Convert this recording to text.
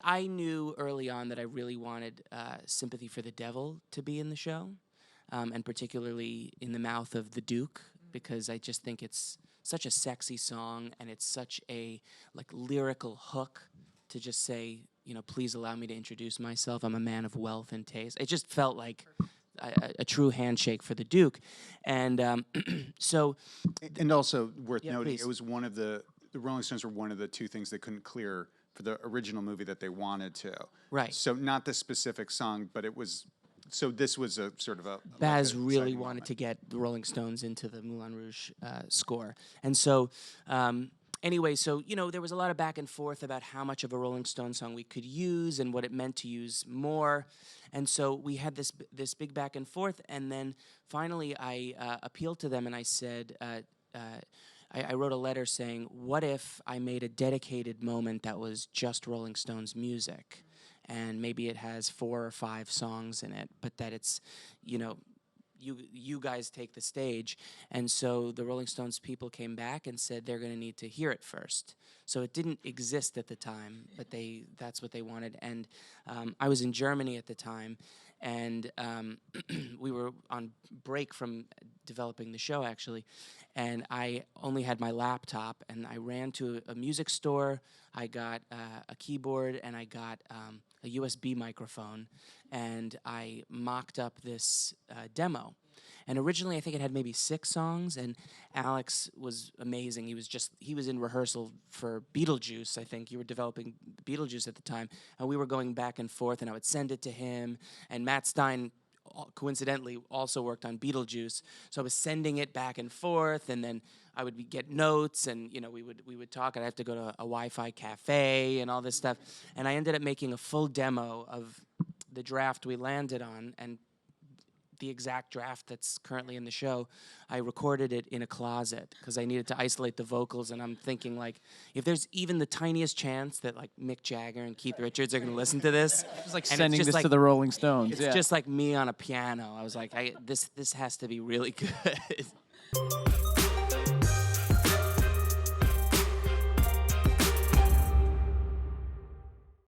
I knew early on that I really wanted Sympathy for the Devil to be in the show, and particularly In the Mouth of the Duke, because I just think it's such a sexy song, and it's such a lyrical hook to just say, please allow me to introduce myself. I'm a man of wealth and taste. It just felt like a true handshake for the Duke, and so. And also worth Yeah, noting, please. it was one of the Rolling Stones were one of the two things they couldn't clear for the original movie that they wanted to. Right. So not the specific song, but it was. So this was a sort of a. Baz like a really exciting wanted moment. to get the Rolling Stones into the Moulin Rouge score, and so. Anyway, so there was a lot of back and forth about how much of a Rolling Stone song we could use and what it meant to use more, and so we had this big back and forth, and then finally I appealed to them and I said, I wrote a letter saying, what if I made a dedicated moment that was just Rolling Stones music, and maybe it has 4 or 5 songs in it, but that it's, you guys take the stage. And so the Rolling Stones people came back and said they're going to need to hear it first. So it didn't exist at the time, but that's what they wanted. And I was in Germany at the time, and we were on break from developing the show, actually. And I only had my laptop, and I ran to a music store. I got a keyboard, and I got a USB microphone, and I mocked up this demo. And originally, I think it had maybe 6 songs, and Alex was amazing. He was in rehearsal for Beetlejuice, I think. You were developing Beetlejuice at the time, and we were going back and forth, and I would send it to him, and Matt Stein coincidentally also worked on Beetlejuice, so I was sending it back and forth, and then I would get notes, and we would talk. I'd have to go to a Wi-Fi cafe and all this stuff, and I ended up making a full demo of the draft we landed on, and the exact draft that's currently in the show. I recorded it in a closet because I needed to isolate the vocals, and I'm thinking, if there's even the tiniest chance that Mick Jagger and Keith Richards are going to listen to this, It's like and sending it's just this to the Rolling Stones. it's just like me on a piano. I was like, this has to be really good.